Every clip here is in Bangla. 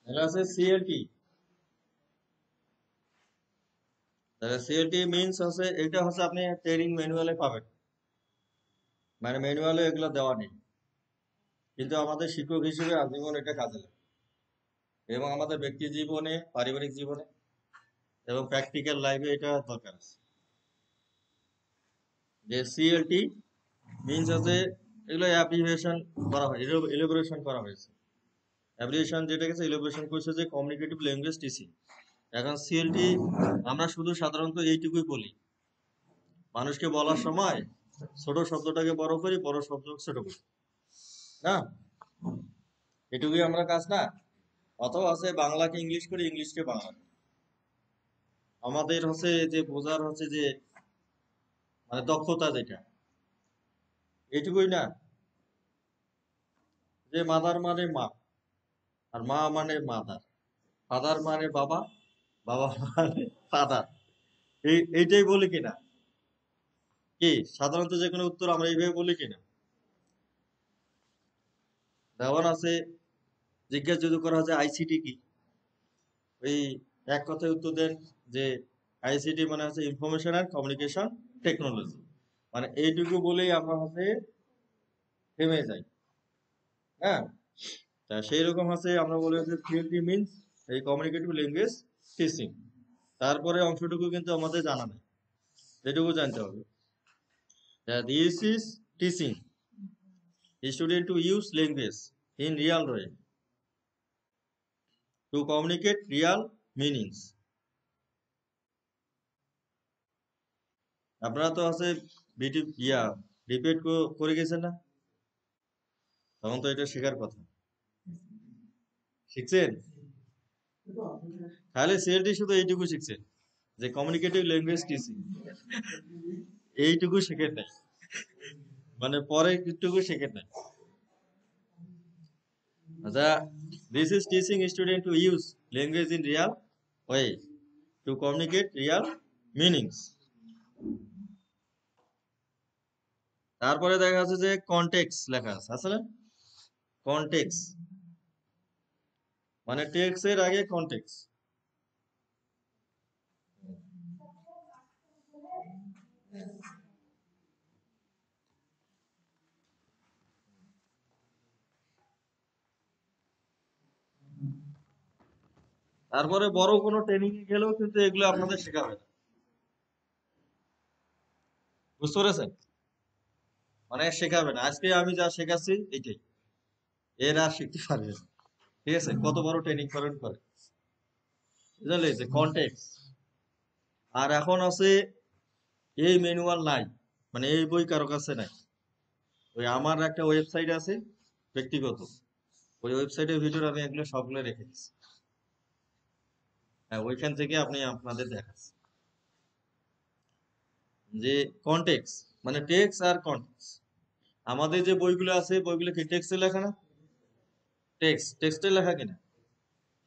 এটা আছে সিএলটি। সিএলটি মিনস হচ্ছে এটা হচ্ছে আপনি ট্রেনিং ম্যানুয়ালে পাবেন, মানে ম্যানুয়ালে এগুলো দেওয়া নেই, কিন্তু আমাদের শিক্ষক হিসেবে আজীবন এটা কাজে লাগে এবং আমাদের ব্যক্তি জীবনে, পারিবারিক জীবনে এবং প্র্যাকটিক্যাল লাইফে এটা দরকার আছে। যে সিএলটি মিনস হচ্ছে এগুলো অ্যাপ্লিকেশন করা হয়, এলিবোরেশন করা হয়েছে। অ্যাপ্লিকেশন যেটা গেছে এলিবোরেশন করছে যে কমিউনিকেটিভ ল্যাঙ্গুয়েজ টিচিং। এখন সিএলটি আমরা শুধু সাধারণত এইটুকুই বলি, মানুষকে বলার সময় ছোট শব্দটাকে বড় করি, বড় শব্দ ছোট করি, না? এটুকুই আমরা কাজ না। অথবা আছে বাংলাকে ইংলিশ করি, ইংলিশকে বাংলা করি। আমাদের হচ্ছে যে বোঝার হচ্ছে যে মানে দক্ষতা যেটা, এইটুকুই না। যে মাদার মানে মা, আর মা মানে মাদার, ফাদার মানে বাবা, বাবা মানে ফাদার। এইটাই বলি কিনা? কি সাধারণত যে কোনো উত্তর আমরা এইভাবে বলি কিনা? যেমন আছে জিজ্ঞাসা যদি করা হয় যে আইসিটি কি, ওই এক কথায় উত্তর দেন যে আইসিটি মানে হচ্ছে ইনফরমেশন অ্যান্ড কমিউনিকেশন টেকনোলজি। মানে এইটুকু বলেই আমরা হচ্ছে থেমে যাই, হ্যাঁ। তা সেই রকম হচ্ছে আমরা বলি যে সিএলটি মিনস এই কমিউনিকেটিভ ল্যাঙ্গুয়েজ টিচিং। তারপরে অংশটুকু কিন্তু আমাদের জানা নেই, এটুকু জানতে হবে। This is teaching student to use language in Real way to communicate Real meanings. আপনারা তো আছে বিটি ডিবেট করে গেছেন না? তখন তো এটা শেখার কথা, শিখছেন? তাহলে সিএলটি শুধু এইটুকু শিখছেন যে কমিউনিকেটিভ ল্যাঙ্গুয়েজ টিচিং, এইটুকু শেখেন নাই, মানে পরে একটুকু শেখেন নাই। আচ্ছা, this is teaching student to use language in Real way to communicate Real meanings. তারপরে দেখা যাচ্ছে যে কনটেক্স লেখা আছে, আসলে কনটেক্স মানে টেক্স এর আগে কনটেক্স। তারপরে বড় কোনো ট্রেনিং এ গেলেও কিন্তু এগুলো আপনাদের শেখাবে না, বুঝতে পেরেছেন? মানে শেখাবে না, আজকে আমি যা শেখাচ্ছি এইটাই, এর আর শিখতে পারবে না। ঠিক আছে, কত বড় ট্রেনিং করেন করে, বুঝলে যে কনটেক্স। আর এখন আছে এই ম্যানুয়াল নাই, মানে এই বই কারো কাছে নাই। ওই আমার একটা ওয়েবসাইট আছে ব্যক্তিগত, ওই ওয়েবসাইটের ভিতরে আমি এগুলো সবগুলো রেখে দিচ্ছি। হ্যাঁ, ওইখান থেকে আপনি আপনাদের দেখাচ্ছি যে কনটেক্স মানে টেক্স আর কনটেক্স। আমাদের যে বইগুলো আছে বইগুলো কি টেক্সটে লেখা না? টেক্সটে লেখা কিনা?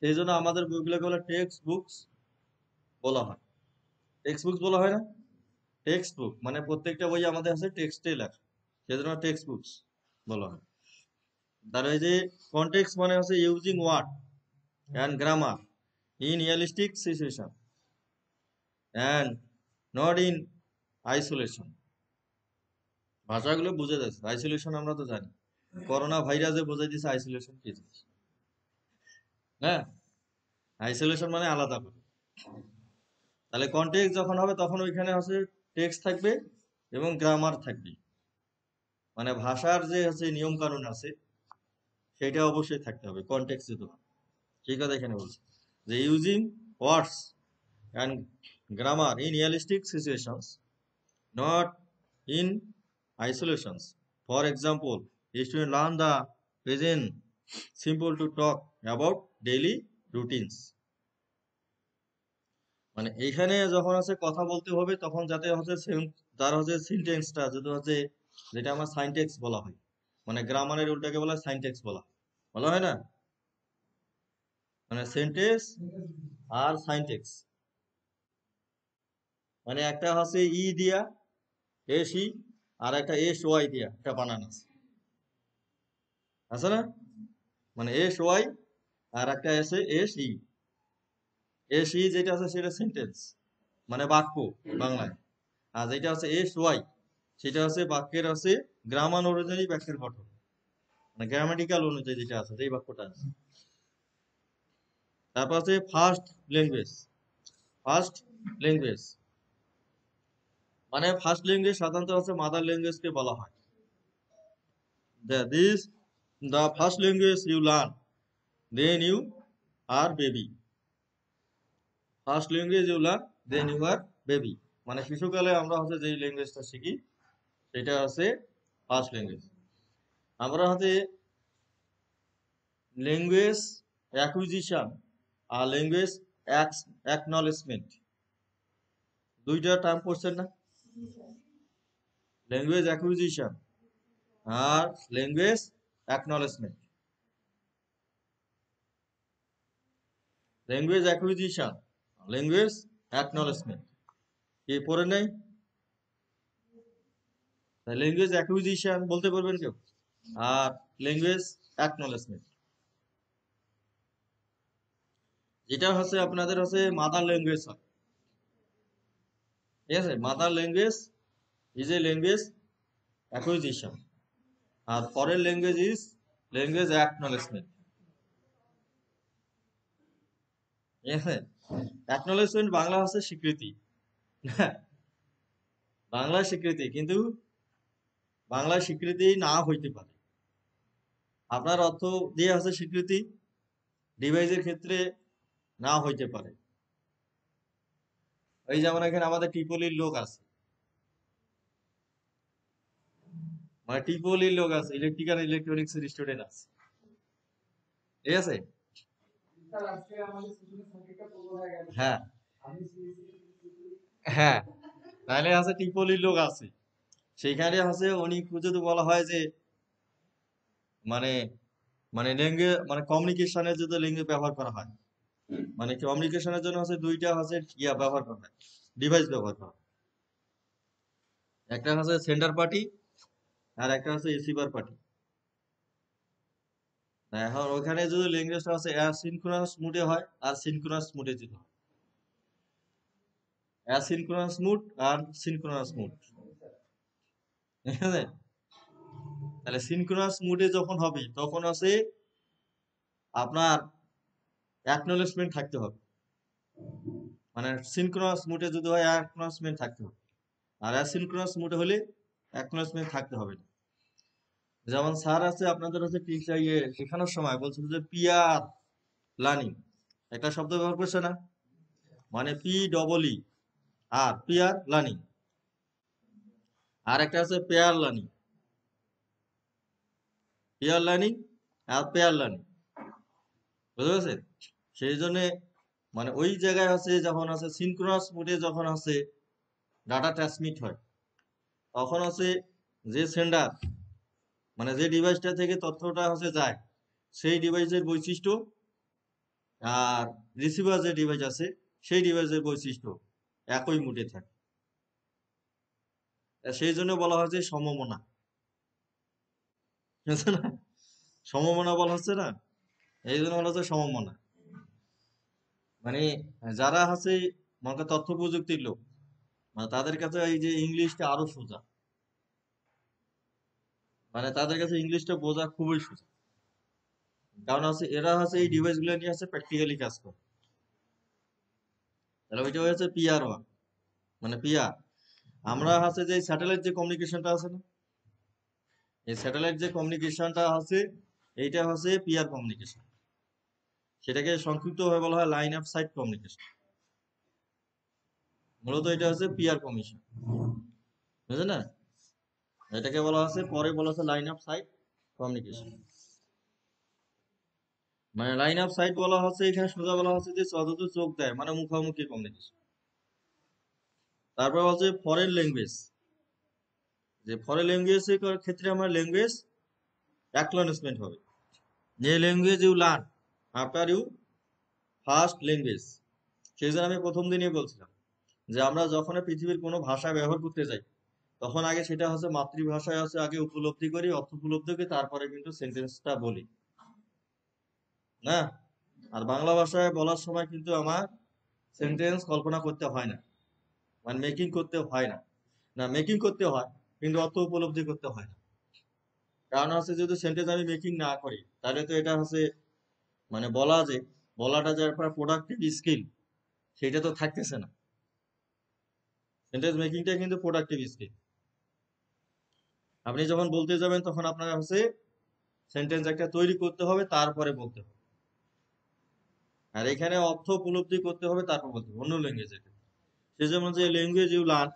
সেই জন্য আমাদের বইগুলোকে বলে টেক্সট বুকস বলা হয়। টেক্সট বুকস বলা হয় না? টেক্সট বুক মানে প্রত্যেকটা বই আমাদের আছে টেক্সটে লেখা, সেই জন্য টেক্সট বুকস বলা হয়। তার এই যে কনটেক্সট মানে হচ্ছে using word and grammar in realistic situation and not in isolation. ভাষাগুলো বুঝে যাচ্ছে, আইসোলেশন আমরা তো জানি, করোনা ভাইরাসে বোঝাই দিচ্ছে আইসোলেশন কি জিনিস। হ্যাঁ, আইসোলেশন মানে আলাদা করে। তাহলে কনটেক্সট যখন হবে তখন ওইখানে হচ্ছে টেক্সট থাকবে এবং গ্রামার থাকবে, মানে ভাষার যে হচ্ছে নিয়ম কানুন আছে সেটা অবশ্যই থাকতে হবে কনটেক্সট যদি হয়। সেই কথা এখানে বলছে যে using words and grammar in realistic situations not in isolations. For example, students learn the present simple to talk about daily routines. মানে এইখানে যখন আছে কথা বলতে হবে তখন যাতে হচ্ছে তার হচ্ছে সিনটেক্সটা যদি হচ্ছে যেটা আমার সাইনটেক্স বলা হয়, মানে গ্রামারের উল্টাকে বলা হয় সাইনটেক্স বলা হয়, বলা হয় না? মানে সেন্টেন্স আর সাইনটেক্স, মানে একটা হচ্ছে ই দিয়া এস ই, আর একটা এস ওয়াই দিয়া একটা বানান আছে, আছে না? মানে এস ওয়াই আর একটা আছে এস ই। এস ই যেটা আছে সেটা সেন্টেন্স, মানে বাক্য বাংলায়। আর যেটা আছে এস ওয়াই, সেটা হচ্ছে বাক্যের আছে গ্রামার অনুযায়ী বাক্যের গঠন, মানে গ্রামাটিক্যাল অনুযায়ী যেটা আছে যেই বাক্যটা আছে। তারপর আছে ফার্স্ট ল্যাঙ্গুয়েজ। ফার্স্ট ল্যাঙ্গুয়েজ মানে ফার্স্ট ল্যাঙ্গুয়েজ সাধারণত হচ্ছে মাদার ল্যাঙ্গুয়েজকে বলা হয়। This the first language you learn then you are baby. First language you learn then you are baby, মানে শিশুকালে আমরা হচ্ছে যেই ল্যাঙ্গুয়েজটা শিখি সেটা হচ্ছে ফার্স্ট ল্যাঙ্গুয়েজ। আমরা হচ্ছে ল্যাঙ্গুয়েজ অ্যাকুইজিশন আর ল্যাঙ্গুয়েজ অ্যাকনলেজমেন্ট, দুইটা টার্ম পড়ছেন না? ল্যাঙ্গুয়েজ অ্যাকুইজিশন আর language acknowledgement. Language acquisition, language acknowledgement কি পড়ে নেই? ল্যাঙ্গুয়েজ অ্যাকুইজিশন বলতে পারবেন কেউ? আর ল্যাঙ্গুয়েজ অ্যাকনলেজমেন্ট যেটা হচ্ছে আপনাদের হচ্ছে মাদার ল্যাঙ্গুয়েজ হয়, ঠিক আছে? Mother language is a language acquisition আর foreign language is language acknowledgement, ঠিক আছে? অ্যাকনলেজমেন্ট বাংলা হচ্ছে স্বীকৃতি, বাংলা স্বীকৃতি, কিন্তু বাংলা স্বীকৃতি না হইতে পারে। আপনার অর্থ দিয়ে আছে স্বীকৃতি, ডিভাইসের ক্ষেত্রে না হইতে পারে। এই যেমন এখানে আমাদের টিপলির লোক আছে, মানে টিপলির লোক আছে, ইলেকট্রিক্যাল ইলেকট্রনিক্স এর স্টুডেন্ট আছে, ঠিক আছে? হ্যাঁ হ্যাঁ, তাহলে আছে টিপলির লোক আছে, সেইখানে আছে উনি যদি বলা হয় যে মানে মানে ল্যাঙ্গুয়েজ মানে কমিউনিকেশনের যদি ল্যাঙ্গুয়েজ ব্যবহার করা হয়, মানে কমিউনিকেশনের জন্য হচ্ছে দুইটা হচ্ছে ব্যবহার করা হয়, ডিভাইস ব্যবহার করা হয়। একটা হচ্ছে সেন্ডার পার্টি আর একটা হচ্ছে রিসিভার পার্টি। এখন ওখানে যদি ল্যাঙ্গুয়েজটা হচ্ছে অ্যাসিনক্রোনাস মুডে হয় আর সিনক্রোনাস মুডে যদি হয়, অ্যাসিনক্রোনাস মুড আর সিনক্রোনাস মুড, ঠিক আছে? তাহলে সিনক্রোনাস মুডে যখন হবে তখন আছে আপনার অ্যাকনলেজমেন্ট থাকতে হবে, মানে সিনক্রোনাস মুডে যদি হয় অ্যাকনলেজমেন্ট থাকতে হবে, আর অ্যাসিনক্রোনাস মুডে হলে অ্যাকনলেজমেন্ট থাকতে হবে না। যেমন স্যার আছে আপনাদের হচ্ছে শেখানোর সময় বলছিল যে পিয়ার লার্নিং, একটা শব্দ ব্যবহার করছে না, মানে পি ডবল ই আর পিয়ার লার্নিং, আর একটা আছে পেয়ার লার্নিং, পিয়ার লার্নিং আর পেয়ার লার্নিং, বুঝতে পারছেন? সেই জন্য মানে ওই জায়গায় আছে যখন আছে সিনক্রোনাস মোডে যখন আছে ডাটা ট্রান্সমিট হয়, তখন আছে যে সেন্ডার মানে যে ডিভাইসটা থেকে তথ্যটা হচ্ছে যায় সেই ডিভাইসের বৈশিষ্ট্য আর রিসিভার যে ডিভাইস আছে সেই ডিভাইসের বৈশিষ্ট্য একই মুডে থাকে, সেই জন্য বলা হচ্ছে সমমনা, বুঝছে না? সমমনা বলা হচ্ছে না, এই জন্য বলা হচ্ছে সমমনা। মানে যারা আছে মনে করেন তথ্য প্রযুক্তির লোক, মানে তাদের কাছে এই যে ইংলিশটা আরো সোজা, মানে তাদের কাছে ইংলিশটা বোঝা খুবই সোজা, কারণ হচ্ছে এরা হচ্ছে এই ডিভাইস গুলো নিয়ে আছে প্র্যাকটিক্যালি কাজ করে। তাহলে ওইটা হচ্ছে পিআর ওয়ান, মানে পিআর। আমরা হচ্ছে যে স্যাটেলাইট যে কমিউনিকেশনটা আছে না, এই স্যাটেলাইট যে কমিউনিকেশনটা আছে এইটা হচ্ছে পিআর কমিউনিকেশন, সেটাকে সংক্ষিপ্ত ভাবে বলা হয় লাইন অফ সাইট কমিউনিকেশন। মূলত এটা হচ্ছে পিআর কমিশন, বুঝলেন না? এটাকে বলা হচ্ছে পরে বলা হচ্ছে লাইন অফ সাইট কমিউনিকেশন। মানে লাইন অফ সাইট বলা হচ্ছে এখানে সোজা বলা হচ্ছে যে যত চোখ দেয়, মানে মুখামুখি কমিউনিকেশন। তারপর হচ্ছে ফরেন ল্যাঙ্গুয়েজ, যে ফরেন ল্যাঙ্গুয়েজের ক্ষেত্রে আমার ল্যাঙ্গুয়েজ অ্যাকনলেজমেন্ট হবে, যে language you learn after you first language. সেই জন্য আমি প্রথম দিনই বলছিলাম যে আমরা যখন পৃথিবীর কোনো ভাষা ব্যবহার করতে যাই তখন আগে সেটা হচ্ছে মাতৃভাষায় হচ্ছে আগে উপলব্ধি করি, অর্থ উপলব্ধি করি, তারপরে কিন্তু সেন্টেন্সটা বলি না। আর বাংলা ভাষায় বলার সময় কিন্তু আমার সেন্টেন্স কল্পনা করতে হয় না, মানে মেকিং করতে হয় না। না, মেকিং করতে হয় কিন্তু অত উপলব্ধি করতে হয় না। কারণ হচ্ছে যদি সেন্টেন্স আমি মেকিং না করি তাহলে তো এটা হচ্ছে মানে বলাটা যে একটা প্রোডাক্টিভ স্কিল সেটা তো থাকতেছে না। সেন্টেন্স মেকিংটা কিন্তু প্রোডাক্টিভ স্কিল। আপনি যখন বলতে যাবেন তখন আপনার হচ্ছে সেন্টেন্স একটা তৈরি করতে হবে, তারপরে বলতে হবে। আর এখানে অর্থ উপলব্ধি করতে হবে, তারপর বলতে হবে অন্য ল্যাঙ্গুয়েজে। সেই যেমন যে language you learn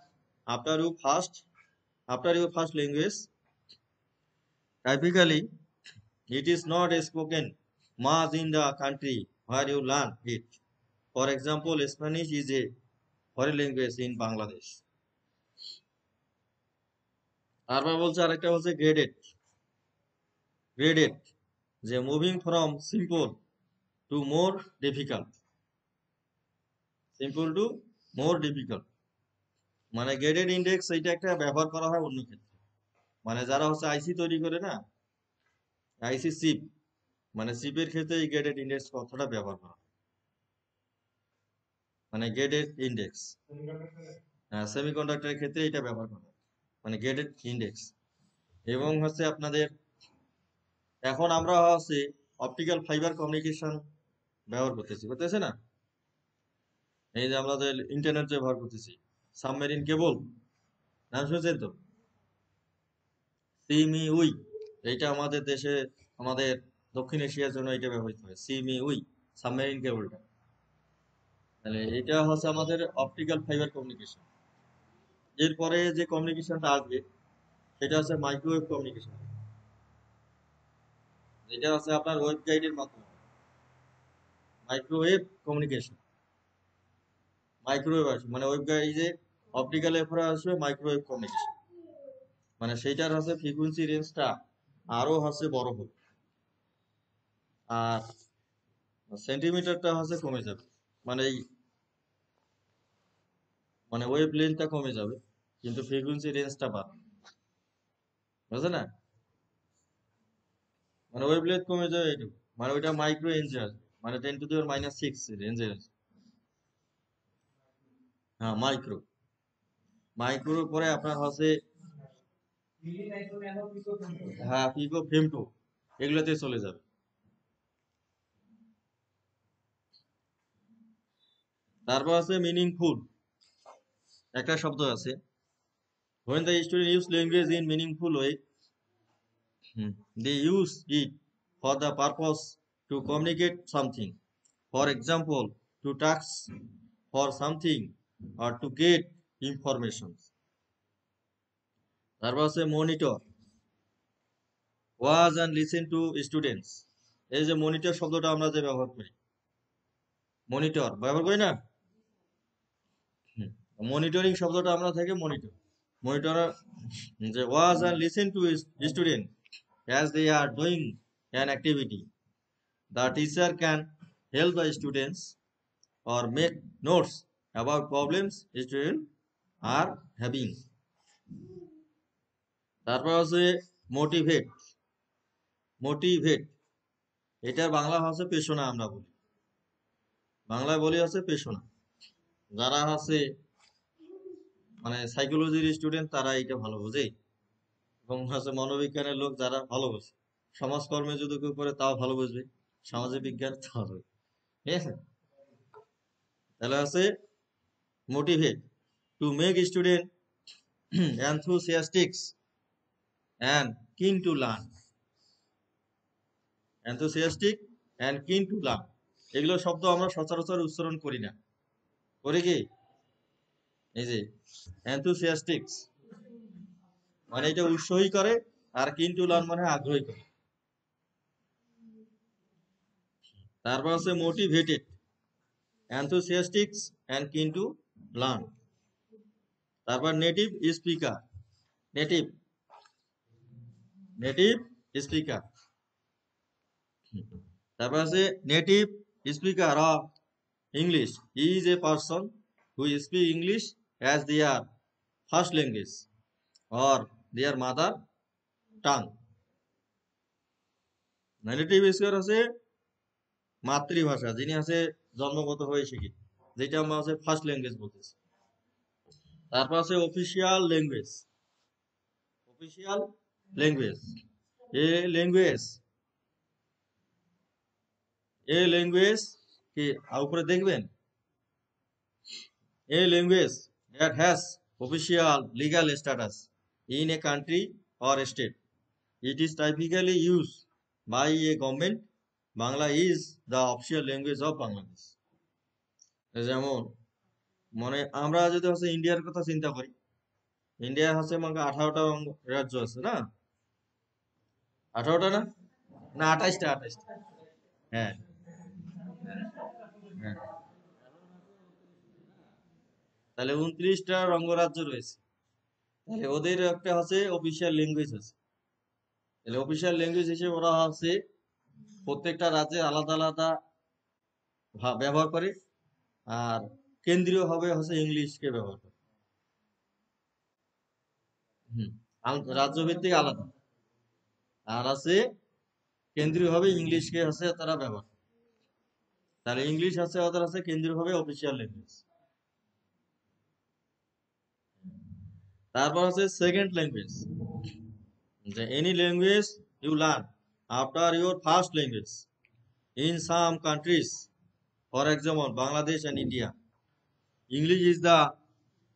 after you first after your first language, typically it is not spoken much in the country where you learn it. For example, Spanish is a foreign language in Bangladesh. তারপর বলছে আরেকটা হচ্ছে গ্রেডেড, যে moving from simple to more difficult. Simple to more difficult মানে গ্রেডেড ইন্ডেক্স, এইটা একটা ব্যবহার করা হয় অন্য ক্ষেত্রে। মানে যারা হচ্ছে আইসি তৈরি করে না, আইসি চিপ, মানে চিপের ক্ষেত্রে এই গ্রেডেড ইন্ডেক্স কথাটা ব্যবহার করা হয়। মানে গ্রেডেড ইন্ডেক্স, সেমিকন্ডাক্টরের ক্ষেত্রে এটা ব্যবহার করা হয়, মানে গ্রেডেড ইন্ডেক্স। এবং হচ্ছে আপনাদের এখন আমরা হচ্ছে অপটিক্যাল ফাইবার কমিউনিকেশন ব্যবহার করতেছে না। এই যে আমাদের ইন্টারনেট ব্যবহার করতেছি, সাবমেরিন কেবল নাম শুনেছেন তো, সিমিউই। এইটা আমাদের দেশে, আমাদের দক্ষিণ এশিয়ার জন্য এটা ব্যবহৃত হয়, সিমিউই সাবমেরিন কেবলটা। তাহলে এটা হচ্ছে আমাদের অপটিক্যাল ফাইবার কমিউনিকেশন। এরপরে যে কমিউনিকেশনটা আসবে সেটা হচ্ছে মাইক্রোওয়েভ কমিউনিকেশন। এটা হচ্ছে আপনার ওয়েব গাইডের মাধ্যমে মাইক্রোওয়েভ কমিউনিকেশন। মাইক্রোওয়েভ আসবে মানে ওয়েব গাইডে অপটিক্যাল এরপরে আসবে মাইক্রোওয়েভ কমিউনিকেশন, মানে সেইটার হচ্ছে ফ্রিকুয়েন্সি রেঞ্জটা আরো হচ্ছে বড় হবে, আর সেন্টিমিটারটা হচ্ছে কমে যাবে। মানে এই মানে ওয়েভ লেন্থটা কমে যাবে কিন্তু ফ্রিকুয়েন্সি রেঞ্জটা বাড়বে, বুঝলে না? মানে ওয়েভ লেন্থ কমে যাবে এইটুকু, মানে ওইটা মাইক্রো রেঞ্জে আসবে, মানে 10⁻⁶ রেঞ্জে আসবে। হ্যাঁ, মাইক্রোর পরে আপনার হচ্ছে হ্যাঁ পিকো ফেমটো, এগুলোতে চলে যাবে। তারপর আছে মিনিংফুল, একটা শব্দ আছে, when the student use language in meaningful way, they use it for the purpose to communicate something. For example, to task for something or to get information. তারপর আছে monitor, watch and listen to students. এই যে মনিটর শব্দটা আমরা যে ব্যবহার করি, মনিটর ব্যবহার করি না, মনিটরিং শব্দটা আমরা থেকে মনিটর। মনিটর যে watch and listen to student as they are doing an activity. The teacher can help the students or make notes about problems students are having. তারপর আছে মোটিভেট, মোটিভেট এটার বাংলা হচ্ছে পেশনা, আমরা বলি বাংলায় বলি হচ্ছে পেশনা। যারা হচ্ছে মানে সাইকোলজির স্টুডেন্ট তারা এটা ভালো বোঝে, এবং হচ্ছে মনোবিজ্ঞানের লোক যারা ভালো বোঝে, সমাজকর্মে যদি কেউ করে তাও ভালো বুঝবে, সামাজিক বিজ্ঞান তাও হবে, ঠিক আছে? তাহলে আছে motivate, to make student enthusiastic and keen to learn, enthusiastic and keen to learn, এগুলো শব্দ আমরা সচরাচর উচ্চারণ করি না, করি কি? এই যে enthusiastic মানে এটা উৎসাহী করে, আর keen to learn মানে আগ্রহী করে। তারপর আছে motivated, enthusiastic and keen to learn। তারপর native speaker, native native speaker. তারপর আছে native speaker of English is a person who speak English as their first language or their mother tongue. Native speaker হচ্ছে মাতৃভাষা, যিনি আছে জন্মগত হয়ে শিখি, যেটা আমরা আছে ফার্স্ট ল্যাঙ্গুয়েজ বলতেছি। তারপর আছে অফিসিয়াল ল্যাঙ্গুয়েজ। অফিসিয়াল ল্যাঙ্গুয়েজ, এ ল্যাঙ্গুয়েজ কি উপরে দেখবেন, a language that has official legal status in a country or state. It is typically used by a government. Bangla is the official language of Bangladesh. যেমন মানে আমরা যদি হচ্ছে ইন্ডিয়ার কথা চিন্তা করি, ইন্ডিয়া হচ্ছে মানে 18টা রাজ্য আছে না, 18টা না, না 28টা, 28টা। হ্যাঁ, হ্যাঁ, তাহলে 29টা অঙ্গরাজ্য রয়েছে। তাহলে ওদের একটা হচ্ছে অফিসিয়াল ল্যাঙ্গুয়েজ আছে। তাহলে অফিসিয়াল ল্যাঙ্গুয়েজ হিসেবে ওরা হচ্ছে প্রত্যেকটা রাজ্যে আলাদা আলাদা ব্যবহার করে, আর কেন্দ্রীয় হবে হচ্ছে ইংলিশকে ব্যবহার করে। রাজ্য ভিত্তিক আলাদা, আর আছে কেন্দ্রীয় হবে ইংলিশকে হচ্ছে তারা ব্যবহার করে। তাহলে ইংলিশ আছে ওদের আছে কেন্দ্রীয় হবে অফিসিয়াল ল্যাঙ্গুয়েজ। তারপর আছে সেকেন্ড ল্যাঙ্গুয়েজ, যে any language you learn after your first language in some countries, for example Bangladesh and India, English is the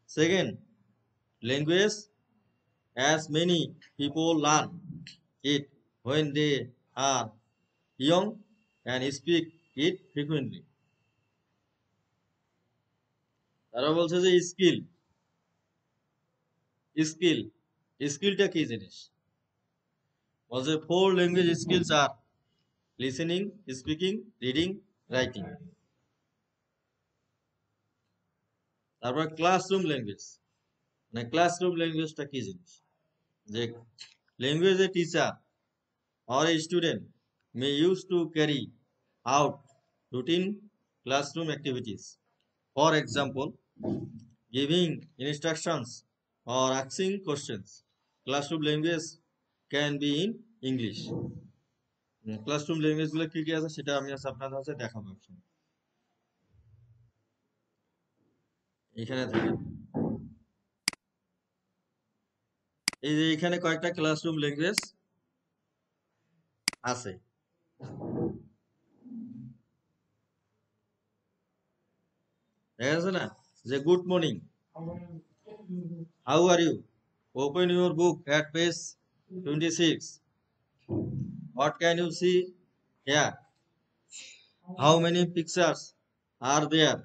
second language, as many people learn it when they are young and speak it frequently. তারা বলছে যে স্কিল স্কিলটা কি জিনিস, বলছে 4 ল্যাঙ্গুয়েজ স্কিলস আর লিসেনিং, স্পিকিং, রিডিং, রাইটিং। তারপর ক্লাসরুম ল্যাঙ্গুয়েজ, মানে ক্লাসরুম ল্যাঙ্গুয়েজটা কি জিনিস, যে language a teacher or a student may use to carry out routine classroom activities. For example, giving instructions or asking questions. Classroom language can be in English. Classroom language গুলো কি কি আছে সেটা আমি আপনাদের কাছে দেখাবো। এখানে থাকে, এই যে এখানে কয়েকটা ক্লাসরুম ল্যাঙ্গুয়েজ আছে। দেখা যাচ্ছে না, যে good morning, how are you, open your book at page 26, what can you see here, how many pictures are there,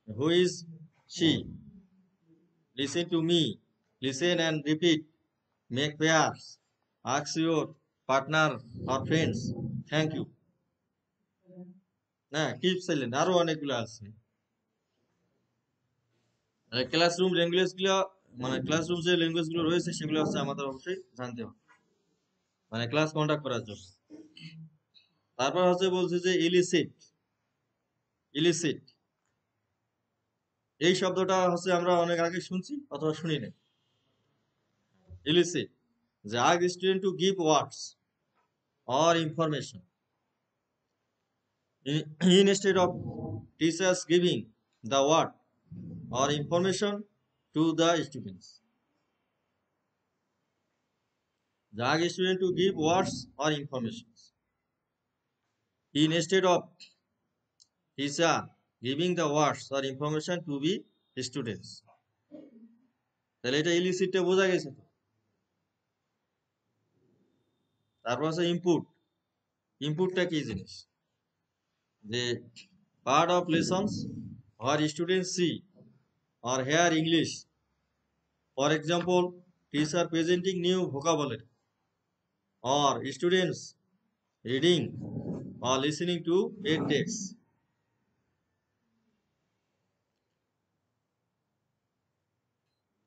who is she, listen to me, listen and repeat, make pairs, ask your partner or friends, thank you, না keep silent, আরো অনেকগুলো আছে। ক্লাসরুম ল্যাঙ্গুয়েজ গুলো, মানে ক্লাসরুম যে ল্যাঙ্গুয়েজ গুলো রয়েছে সেগুলো হচ্ছে আমাদের অবশ্যই জানতে হবে, মানে ক্লাস কন্ডাক্ট করার জন্য। তারপর হচ্ছে বলছে যে ইলিসিট, এই শব্দটা হচ্ছে আমরা অনেক আগে শুনছি অথবা শুনি নাই। ইলিসিট, যে ask student to give words or information instead of teachers giving the word or information to the students. Ask student to give words or information instead of teacher giving the words or information to be students. তাহলে এটা ইলিসিটটা বোঝা গেছে তো। তারপর আছে ইনপুটটা কি জিনিস, যে part of lessons where students see or hear English, for example teacher presenting new vocabulary or students reading or listening to a text.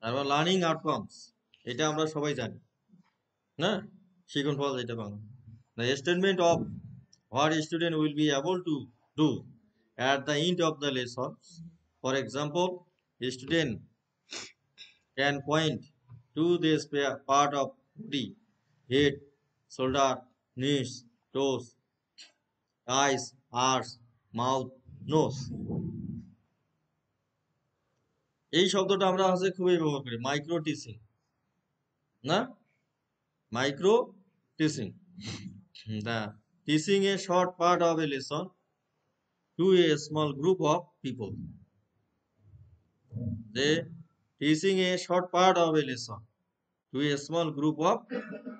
তারপর লার্নিং আউটকামস, এটা আমরা সবাই জানি না, শিখন ফল যেটা Bangla, the statement of what student will be able to do at the end of the lesson. For example, a student can point to this part of body, head, shoulder, knees, toes, eyes, ears, mouth, nose. এই শব্দটা আমরা হচ্ছে খুবই ব্যবহার করি, মাইক্রো টিচিং, না? Micro teaching, the teaching a short part of a lesson to a small group of people. The teaching a short part of a lesson to a small group of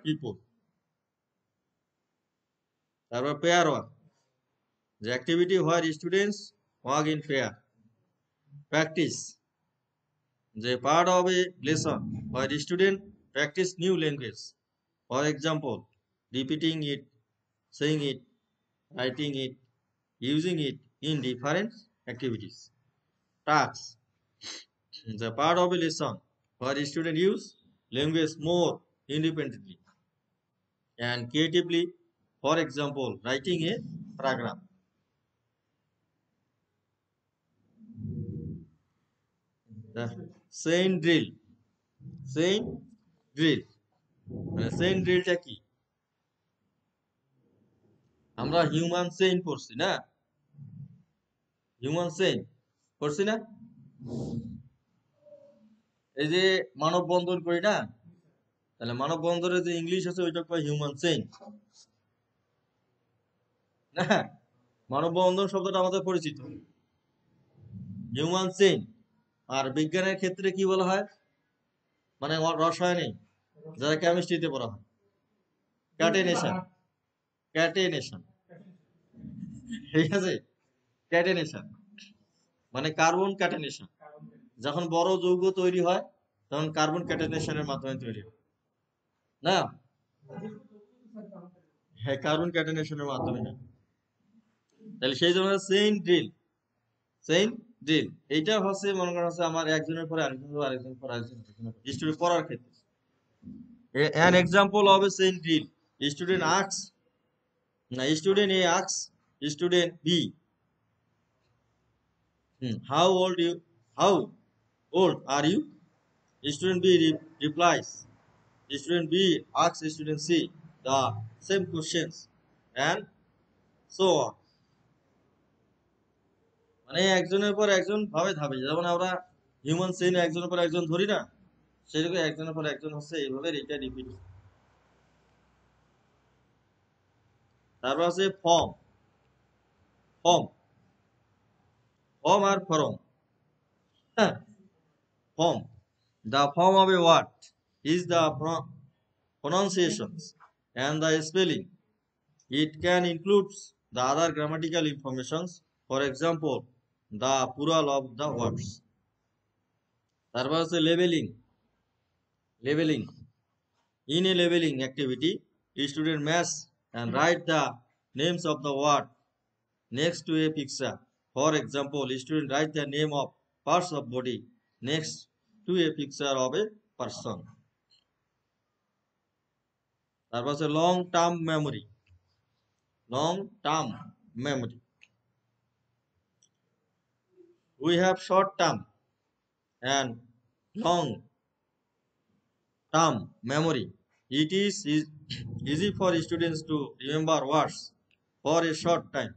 people. তারপর pair work, the activity where students work in pair. Practice, the part of a lesson where students practice new language. For example, repeating it, saying it, writing it, using it in different activities. Tasks, the part of a lesson where students use language more independently and creatively. For example, writing a paragraph. The saying drill, saying drill, saying drillটা কি? আমরা হিউম্যান চেইন পড়ছি না, হিউম্যান চেইন পড়ছি না, এই যে মানববন্ধন করি না, তাহলে মানববন্ধনের যে ইংলিশ আছে ওইটা কয় হিউম্যান চেইন না? মানববন্ধন শব্দটা আমাদের পরিচিত, হিউম্যান চেইন। আর বিজ্ঞানের ক্ষেত্রে কি বলা হয়, মানে রসায়নে যারা কেমিস্ট্রিতে পড়া হয়, ক্যাটেনেশন, ক্যাটেনেশন, ঠিক আছে? ক্যাটেনেশন মানে কার্বন ক্যাটেনেশন, যখন বড় যৌগ তৈরি হয় তখন কার্বন ক্যাটেনেশনের মাধ্যমে তৈরি হয় না? হ্যাঁ, কার্বন ক্যাটেনেশনের মাধ্যমে হয়। তাহলে সেই জন্য চেইন ড্রিল, চেইন ড্রিল এইটা হচ্ছে মনে করা হচ্ছে আমার একজনের পরে আরেকজন, আরেকজন পরে আরেকজন স্টুডেন্ট পড়ার ক্ষেত্রে। An example of a chain drill, student asks, student A asks student B, how old are you? Student B replies, student B asks student C the same questions, and so on. মানে একজনের পর একজন ভাবে ধাপে, যেমন আমরা হিউম্যান চেইন একজনের পর একজন ধরি না, সেরকম একজনের পর একজন হচ্ছে এইভাবে এটা রিপিট। তারপর আছে ফর্ম, ফর্ম, ফর্ম আর ফরম, হ্যাঁ, form. The form of a word is the pronunciations and the spelling. It can include the other grammatical informations, for example, the plural of the words. তারপর হচ্ছে labeling, labeling. In a labeling activity, student must and write the names of the word next to a picture. For example, student write the name of parts of body next to a picture of a person. তারপর হচ্ছে long term memory, long term memory. We have short term and long term memory. It is easy for students to remember words for a short time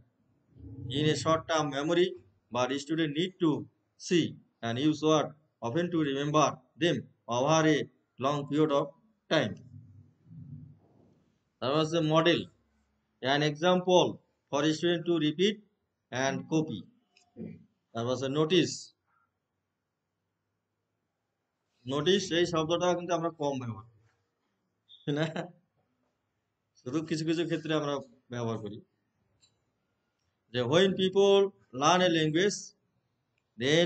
in a short term memory, but students need to see and use words often to remember them over a long period of time. That was a model, an example for a student to repeat and copy. That was a notice. Notice এই শব্দটা কিন্তু আমরা কম ব্যবহার করি না, শুধু কিছু কিছু ক্ষেত্রে আমরা ব্যবহার করি। যে when people learn a language, then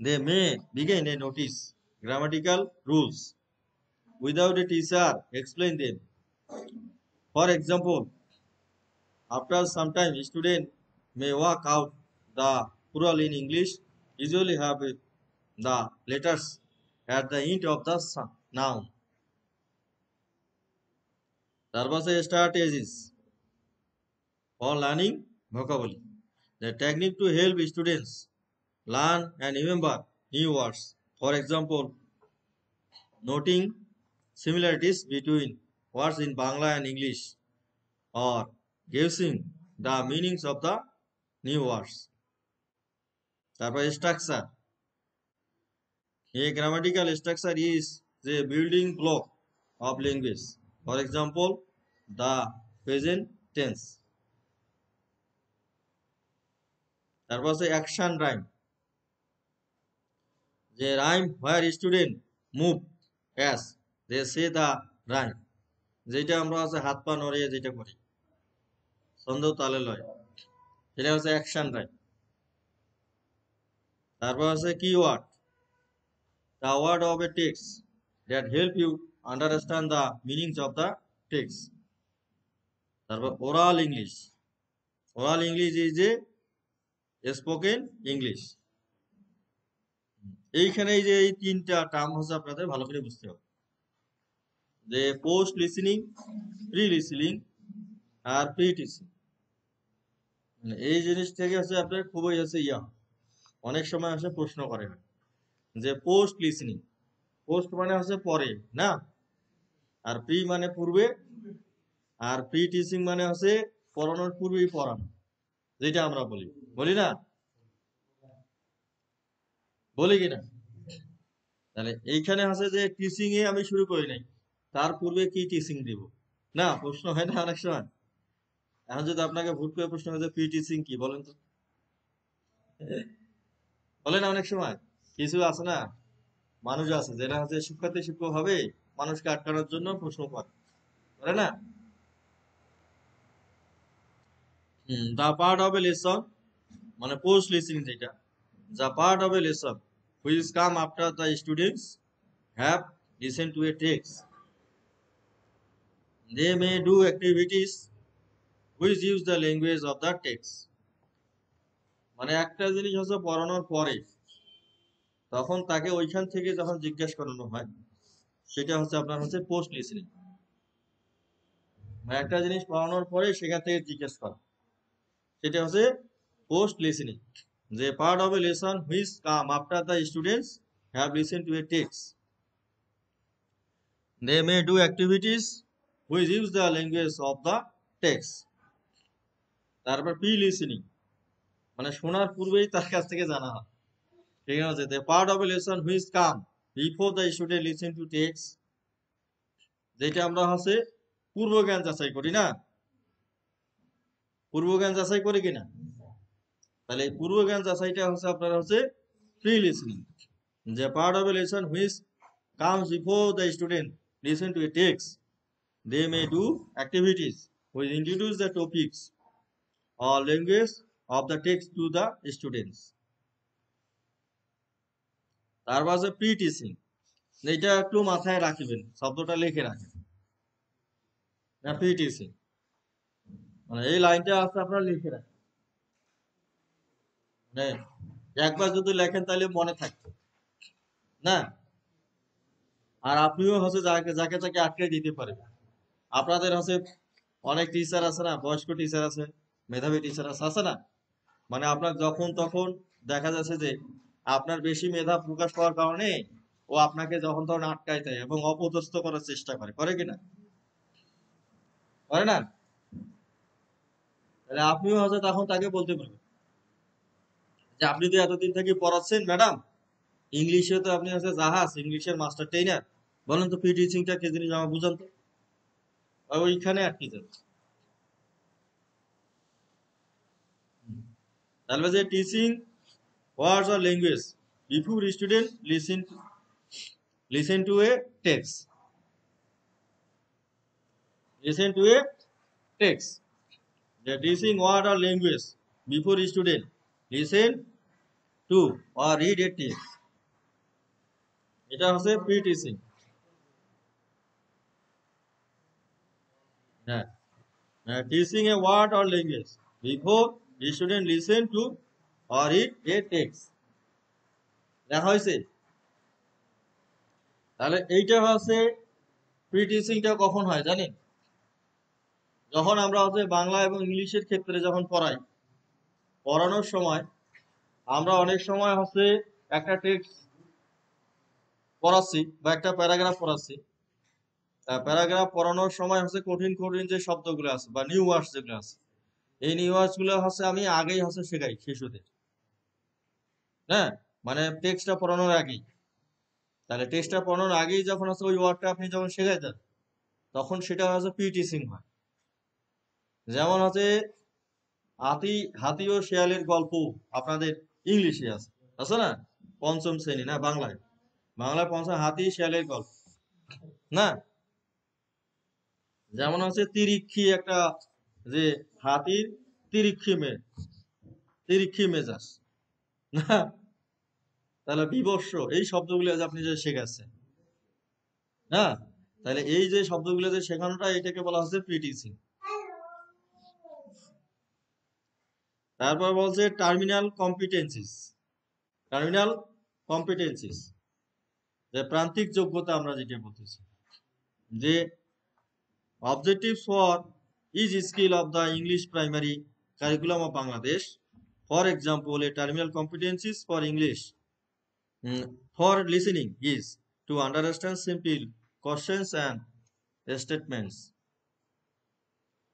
they may begin a notice grammatical rules without a teacher explain them. For example, after some time, student may work out the plural in English, usually have the letters at the end of the noun. তারপর strategies for learning vocabulary, the technique to help students learn and remember new words. For example, noting similarities between words in Bangla and English, or guessing the meanings of the new words. তারপর structure. A grammatical structure is the building block of language. For example, the present tense. তারপর আছে action rhyme. The rhyme where student move as they say the rhyme. যেটা আমরা আছে হাত পা নড়িয়ে যেটা করি ছন্দ তালে লয় এটা হচ্ছে অ্যাকশন রাইম। তারপর আছে keyword, the word of a text that help you understand the meanings of the text. তারপর oral English, oral English is A spoken English. এইখানে যে এই তিনটা টার্ম হচ্ছে আপনাদের ভালো করে বুঝতে হবে, যে পোস্ট লিসেনিং, প্রি লিসেনিং আর প্রি টিচিং। এই জিনিস থেকে হচ্ছে আপনার খুবই হচ্ছে অনেক সময় আসে প্রশ্ন করে যে পোস্ট লিসেনিং, পোস্ট মানে হচ্ছে পরে না, আর প্রি মানে পূর্বে, আর প্রি টিচিং মানে হচ্ছে পড়ানোর পূর্বেই পড়ানো, যেটা আমরা বলি না, বলি কিনা? তাহলে এইখানে আছে যে টিচিং এ আমি শুরু করি নাই, তার পূর্বে কি টিচিং দিব না, প্রশ্ন হয় না অনেক সময়। এখন যদি আপনাকে ভুল করে প্রশ্ন হয় যে প্রি টিচিং কি বলেন তো, বলে না অনেক সময়। কিছু আছে না মানুষ আছে যেটা হচ্ছে শিক্ষার্থী শিক্ষক হবে মানুষকে আটকানোর জন্য প্রশ্ন করে না। দা পার্ট অফ এ লেসন মানে পোস্ট লিসেনিং, যেটা the part of a lesson which come after the students have listened to a text. They may do activities which use the language of the text. মানে একটা জিনিস হচ্ছে পড়ানোর পরে তখন তাকে ওইখান থেকে যখন জিজ্ঞেস করানো হয় সেটা হচ্ছে আপনার হচ্ছে পোস্ট লিসেনিং। মানে একটা জিনিস পড়ানোর পরে সেখান থেকে জিজ্ঞেস করা সেটা হচ্ছে পোস্ট লিসেনিং। যে part of a lesson which come after the students have listened to a text. They may do activities which use the language of the text. তারপর প্রি লিসেনিং মানে শোনার পূর্বেই তার কাছ থেকে জানা হয়, ঠিক আছে? The part of a lesson which come before the student listen to text, যেটা আমরা হচ্ছে পূর্ব জ্ঞান যাচাই করি না, পূর্ব জ্ঞান যাচাই করি কিনা? তাহলে এই পূর্ব জ্ঞান যাচাইটা হচ্ছে আপনার হচ্ছে pre listening. The part of a lesson which comes before the student listen to a text, they may do activities which introduce the topics or language of the text to the students. তারপর আছে প্রি টিচিং, এটা একটু মাথায় রাখবেন, শব্দটা লিখে রাখেন। প্রি টিচিং মানে এই লাইনটা আছে আপনারা লিখে রাখেন, মানে একবার যদি লেখেন তাহলে মনে থাকবে না, আর আপনিও হচ্ছে যাকে যাকে যাকে আটকে দিতে পারবেন। আপনাদের হচ্ছে অনেক টিচার আছে না, বয়স্ক টিচার আছে, মেধাবী টিচার আছে না, মানে আপনার যখন তখন দেখা যাচ্ছে যে আপনার বেশি মেধা প্রকাশ পাওয়ার কারণে ও আপনাকে যখন তখন আটকায় দেয় এবং অপদস্থ করার চেষ্টা করে কিনা? করে না? তাহলে আপনিও হয়তো তখন তাকে বলতে পারবেন যে আপনি তো এতদিন থেকে পড়াচ্ছেন ম্যাডাম, ইংলিশে তো আপনি হচ্ছে জাহাজ, ইংলিশের মাস্টার ট্রেনার, বলেন তো প্রি টিচিংটা কি জিনিস আমার বুঝান তো। ওইখানে আটকে যাবে। তাহলে যে teaching words or language before student listen to a text, listen to a text. The teaching word or language before student listen to or read a text, এটা হচ্ছে প্রি টিচিং। হ্যাঁ, teaching a word or language before student listen to or read a text, দেখা হয়েছে? তাহলে এইটা হচ্ছে প্রি টিচিংটা কখন হয় জানেন? যখন আমরা হচ্ছে বাংলা এবং ইংলিশের ক্ষেত্রে যখন পড়ানোর সময় আমরা অনেক সময় হচ্ছে একটা টেক্সট পড়াচ্ছি বা একটা প্যারাগ্রাফ পড়াচ্ছি, প্যারাগ্রাফ পড়ানোর সময় হচ্ছে কঠিন কঠিন যে শব্দগুলো আছে বা নিউ ওয়ার্ডস যেগুলো আছে এই নিউ ওয়ার্ডস গুলো হচ্ছে আমি আগেই হচ্ছে শেখাই শিশুদের, হ্যাঁ, মানে টেক্সটটা পড়ানোর আগেই। তাহলে টেক্সটটা পড়ানোর আগেই যখন হচ্ছে ওই ওয়ার্ডটা আপনি যখন শেখাই দেন, তখন সেটা হচ্ছে প্রিটিচিং হয়। যেমন হচ্ছে হাতি হাতি ও শেয়ালের গল্প আপনাদের ইংলিশে আছে, আছে না? পঞ্চম শ্রেণী না বাংলায়, বাংলায় পঞ্চম, হাতি শিয়ালের গল্প না? যেমন হচ্ছে তিরিক্ষি একটা, যে হাতির তিরিক্ষি তিরিক্ষি মেজাজ না? তাহলে বিবর্ষ, এই শব্দগুলো যে আপনি যে শেখাচ্ছেন না, তাহলে এই যে শব্দগুলো যে শেখানোটা, এটাকে বলা হচ্ছে প্রিটিচিং। তারপর বলছে টার্মিনাল কম্পিটেন্সিস। টার্মিনাল কম্পিটেন্সিস, যে প্রান্তিক যোগ্যতা আমরা যেটা বলতেছি, যে objectives for each skill of the English primary curriculum of Bangladesh. For example, a terminal competencies for English for listening is to understand simple questions and statements.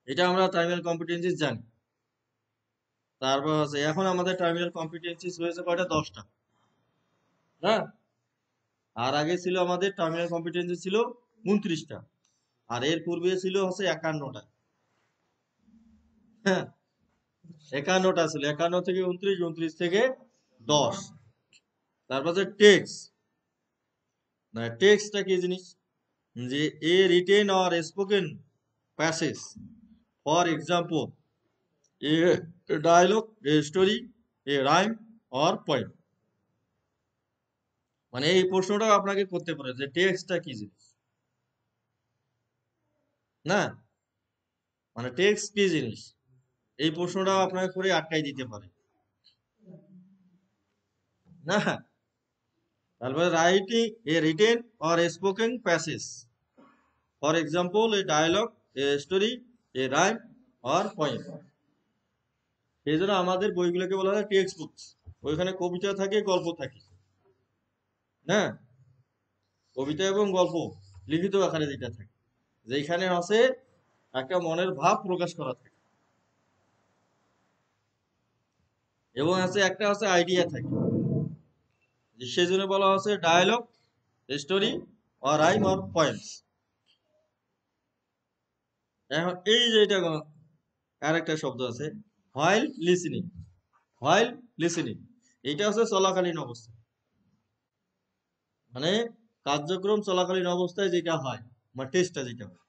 এটা আমরা টার্মিনাল কম্পিটেন্সিস জানি। তারপর আছে এখন আমাদের টার্মিনাল কম্পিটেন্সিস হয়েছে কয়টা? 10টা, হ্যাঁ। আর আগে ছিল আমাদের টার্মিনাল কম্পিটেন্সি ছিল 29টা, আর এর পূর্বে ছিল হচ্ছে 51টা, হ্যাঁ। 51টা ছিল, 51 থেকে 29, 29 থেকে 10। তারপর হচ্ছে টেক্সট। না, টেক্সটটা কি জিনিস? যে a written or spoken passage, for example a dialogue, a story, a rhyme or poem. মানে এই প্রশ্নটাও আপনাকে করতে পারে যে টেক্সটটা কি জিনিস, না? মানে টেক্সট কি জিনিস, এই প্রশ্নটাও আপনাকে করে আটকাই দিতে পারে, না? তারপরে writing a written or spoken passage, for example a dialogue, a story, a rhyme or poem. সেই জন্য আমাদের বইগুলোকে বলা হয় টেক্সট বুক। ওইখানে কবিতা থাকে, গল্প থাকে, হ্যাঁ। কবিতা এবং গল্প লিখিত আকারে যেটা থাকে, যেখানে আছে একটা মনের ভাব প্রকাশ করা থাকে, এবং আছে একটা আছে আইডিয়া থাকে। সেই জন্য বলা হচ্ছে dialogue, story or rhyme or poems. এখন এই যে এটা আর একটা শব্দ আছে, হোয়াইল লিসেনিং। হোয়াইল লিসেনিং, এটা হচ্ছে চলাকালীন অবস্থা, মানে কার্যক্রম চলাকালীন অবস্থায় যেটা হয়, মানে টেস্টটা যেটা হয়,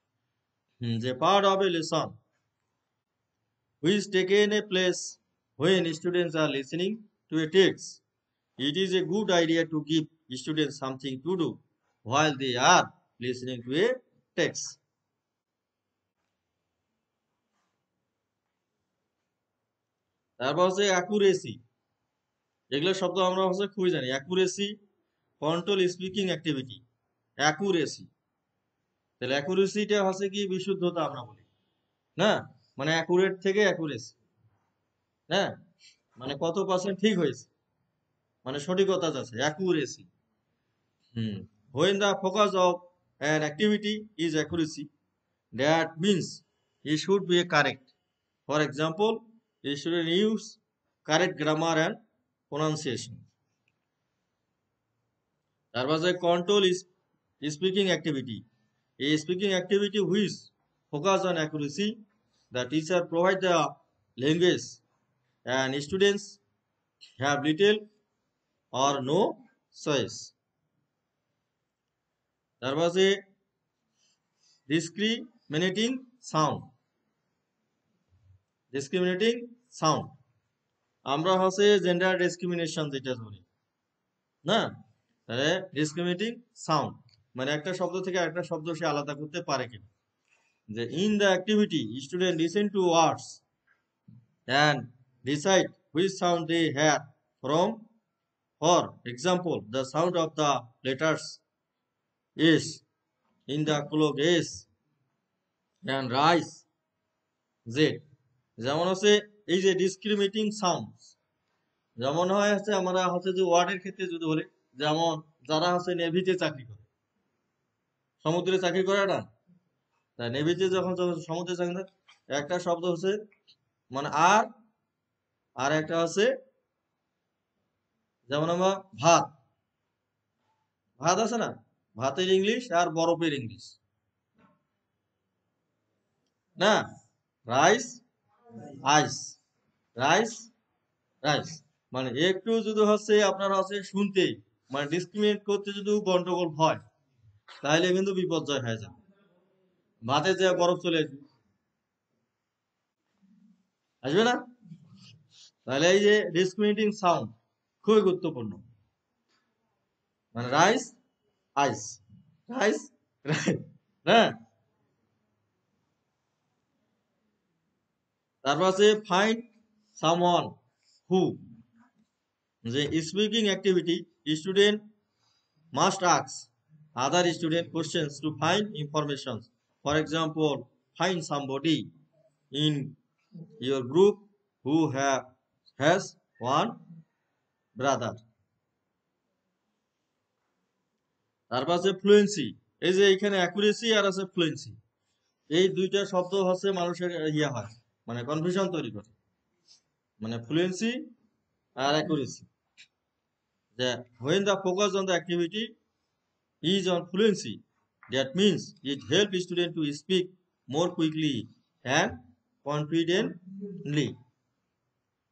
যে part of a lesson which taken a place when students are listening to a text. It is a good idea to give students something to do while they are listening to a text. তারপর হচ্ছে অ্যাকুরেসি। এগুলো শব্দ আমরা হচ্ছে খুবই জানি। Accuracy, control speaking activity, accuracy. তাহলে অ্যাকুরেসিটা হচ্ছে কি বিশুদ্ধতা আমরা বলি, না? মানে অ্যাকুরেট থেকে অ্যাকুরেসি, হ্যাঁ, মানে কত পার্সেন্ট ঠিক হয়েছে, মানে সঠিকতা আছে, accuracy. When the focus of an activity is accuracy, that means it should be correct. For example, you should use correct grammar and pronunciation. There was a control is speaking activity. A speaking activity which focus on accuracy. The teacher provide the language and students have little or no choice. There was a discriminating sound. Discriminating sound, আমরা হচ্ছে জেন্ডার ডিসক্রিমিনেশন যেটা ধরি, না? তাহলে ডিসক্রিমিনেটিং সাউন্ড মানে একটা শব্দ থেকে আরেকটা শব্দ সে আলাদা করতে পারে কিনা। যে in the activity student listen to words and decide which sound they hear from. For example, the sound of the letters S in the clock S and rise Z। যেমন হচ্ছে এই যে ডিসক্রিমিনেটিং সাউন্ড, যেমন হয় হচ্ছে আমরা হচ্ছে যে ওয়ার্ডের ক্ষেত্রে যদি বলি, যেমন যারা হচ্ছে নেভিতে চাকরি করে, সমুদ্রে চাকরি করে না, তাই নেভিতে যখন সমুদ্রে চাকরি করে, একটা শব্দ হচ্ছে মানে আর আর একটা আছে যেমন আমরা ভাত ভাত আছে না, ভাতের ইংলিশ আর বরফের ইংলিশ না, রাইস আইস, রাইস রাইস। মানে একটু যদি হচ্ছে আপনার হচ্ছে শুনতে মানে ডিসক্রিমিনেট করতে যদি গন্ডগোল হয় তাহলে কিন্তু বিপর্যয় হয়ে যায়, ভাতে যে বরফ চলে আসবে, আসবে না। তাহলে এই যে ডিসক্রিমিনেটিং সাউন্ড খুবই গুরুত্বপূর্ণ, মানে রাইস আইস, রাইস রাইস, না। তারপর আছে ফাইন্ড সামওয়ান হু, যে speaking activity student must ask other student questions to find information. For example, find somebody in your group who has one brother. তারপর আছে ফ্লুয়েন্সি, এই যে এখানে অ্যাকুরেসি আর আছে ফ্লুয়েন্সি, এই দুইটা শব্দ হচ্ছে মানুষের ইয়া হয় মানে কনফিউশন তৈরি করে, মানে ফ্লুয়েন্সি আর অ্যাকুরেসি। যে when the focus on the activity is on fluency, that means it helps students to speak more quickly and confidently.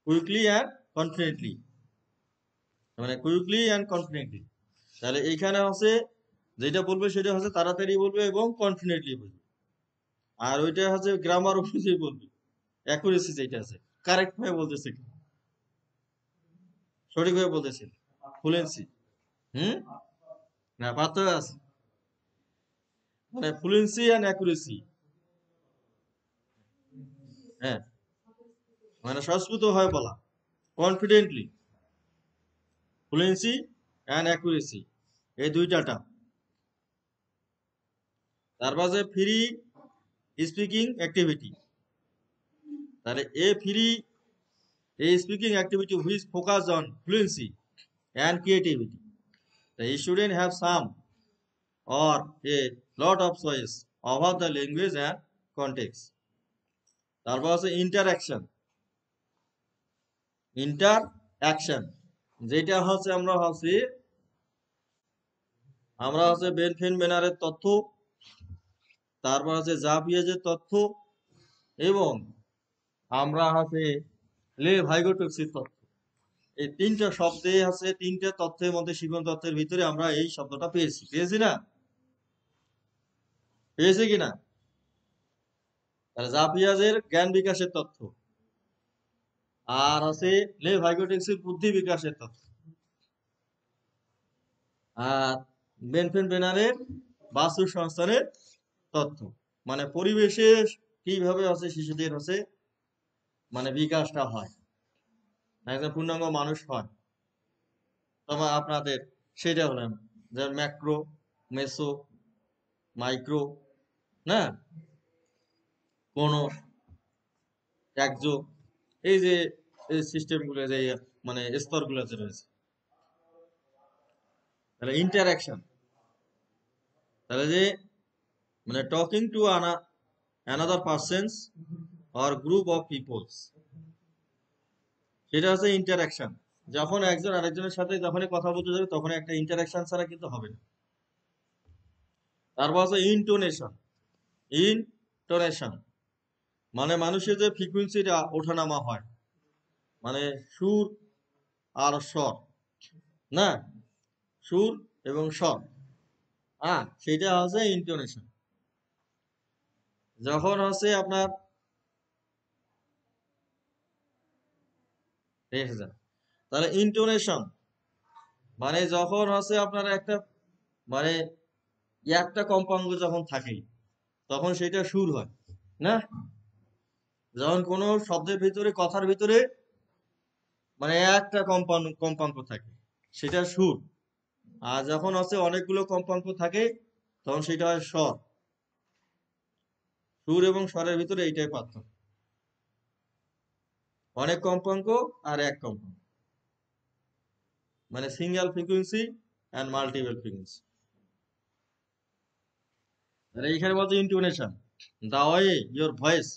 Quickly and confidently, মানে কুইকলি অ্যান্ড কনফিডেন্টলি। তাহলে এইখানে হচ্ছে যেটা বলবে সেটা হচ্ছে তাড়াতাড়ি বলবে এবং কনফিডেন্টলি বলবে, আর ওইটা হচ্ছে গ্রামার অনুযায়ী বলবে, অ্যাকুরেসি যেটা আছে কারেক্ট ভাবে বলতেছে, সঠিকভাবে বলতেছে, ফ্লুয়েন্সি। হুম, না পার্থক্য আছে, মানে ফ্লুয়েন্সি অ্যান্ড অ্যাকুরেসি। হ্যাঁ, মানে সংস্কৃত হয় বলা, কনফিডেন্টলি, ফ্লুয়েন্সি অ্যান্ড অ্যাকুরেসি, এই দুইটা টার্ম। তারপর যে ফ্রি স্পিকিং অ্যাক্টিভিটি, তাহলে a speaking activity which focus on fluency and creativity. The student have some or a lot of choice about the language and context. তারপর আছে ইন্টারঅ্যাকশন, যেটা হচ্ছে আমরা হচ্ছে বেনফেন বেনারের তথ্য, তারপর আছে জাপিয়েজের তথ্য, এবং আমরা হচ্ছে লে ভাইগোটক্সির তথ্য। এই তিনটা শব্দে আছে, তিনটা তথ্যের মধ্যে শিখন তথ্যের ভিতরে আমরা এই শব্দটা পেয়েছি না, পেয়েছি কিনা। তাহলে জাপিয়াজের জ্ঞান বিকাশের তথ্য, আর আছে লে ভাইগোটেক্সের বুদ্ধি বিকাশের তথ্য, আর বেনফেন বেনারের বাস্তু সংস্থানের তথ্য, মানে পরিবেশে কিভাবে আছে শিশুদের হচ্ছে মানে বিকাশটা হয়, একজন পূর্ণাঙ্গ মানুষ হয়। তবে আপনাদের সেটা হলেন যে ম্যাক্রো, মেসো, মাইক্রো, না, কোন একজো, এই যে সিস্টেম গুলো যে মানে স্তর গুলো যে রয়েছে। তাহলে ইন্টারাকশন, তাহলে যে মানে talking to another persons or group of peoples, সেটা হচ্ছে ইন্টারাকশন। যখন একজন আরেকজনের সাথে যখনই কথা বলতে যাবে তখন একটা ইন্টারাকশন ছাড়া কিন্তু হবে না। তারপর আছে ইনটোনেশন, মানে মানুষের যে ফ্রিকুয়েন্সিটা ওঠানামা হয়, মানে সুর আর স্বর, না, সুর এবং স্বর, সেটা হচ্ছে ইন্টোনেশন। যখন হচ্ছে আপনার রেখে যান, তাহলে ইন্টোনেশন মানে যখন হচ্ছে আপনার একটা মানে একটা কম্পাঙ্ক যখন থাকে তখন সেটা সুর হয়, না। যখন কোনো শব্দের ভিতরে কথার ভিতরে মানে একটা কম্পাঙ্ক থাকে সেটা সুর, আর যখন হচ্ছে অনেকগুলো কম্পাঙ্ক থাকে তখন সেটা হয় স্বর। সুর এবং স্বরের ভিতরে এইটাই পার্থক্য, অনেক কম্পাঙ্ক আর এক কম্পাঙ্ক, মানে single frequency and multiple frequency. এইখানে বলছে intonation, the way your voice